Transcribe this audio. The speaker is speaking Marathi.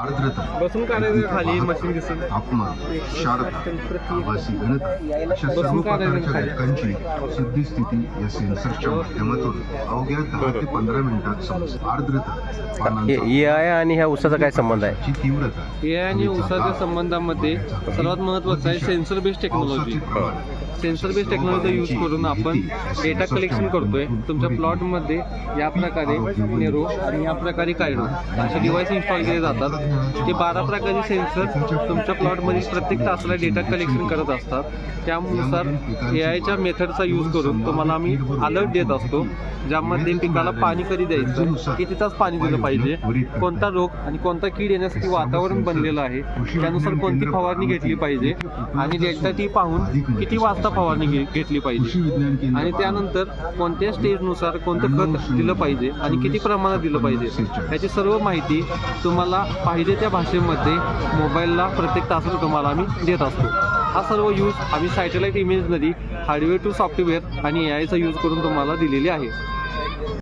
आर्द्रता बसून काढायचं खाली मशीन दिसून तापमान क्षारता आवासी घनता अशा सर्व प्रकारच्या घटकांची सद्यस्थिती या सेन्सरच्या माध्यमातून अवघ्या 10 ते 15 मिनिटात समजते. आर्द्रता AI आणि ह्या ऊसाचा काय संबंध आहे? तीव्रता AI आणि ऊसाच्या संबंधामध्ये सर्वात महत्त्वाचं आहे sensor based technology. Sensor based टेक्नॉलॉजीचा यूज करून आपण डेटा कलेक्शन करतोय. तुमच्या प्लॉटमध्ये या प्रकारे नेरो आणि या प्रकारे कायडो असे डिव्हाइस इन्स्टॉल केले जातात. ते 12 प्रकारचे सेन्सर तुमच्या प्लॉटमध्ये प्रत्येक तासाला डेटा कलेक्शन करत असतात. त्यानुसार AIच्या मेथडचा यूज करून तुम्हाला आम्ही अलर्ट देत असतो, ज्यामध्ये पिकाला पाणी कधी द्यायचं, किती तास पाणी दिलं पाहिजे, कोणता रोग आणि कोणता कीड येण्यासाठी वातावरण बनलेलं आहे, त्यानुसार कोणती फवारणी घेतली पाहिजे आणि डेल्टा टी पाहून किती वाजता फवारणी घेतली पाहिजे आणि त्यानंतर कोणत्या स्टेजनुसार कोणतं खत दिलं पाहिजे आणि किती प्रमाणात दिलं पाहिजे याची सर्व माहिती तुम्हाला पाहिजे त्या भाषेमध्ये मोबाईलला प्रत्येक तासाला तुम्हाला आम्ही देत असतो. हा सर्व यूज आम्ही सॅटेलाइट इमेजमध्ये हार्डवेअर टू सॉफ्टवेअर आणि AIचा यूज करून तुम्हाला दिलेले आहे.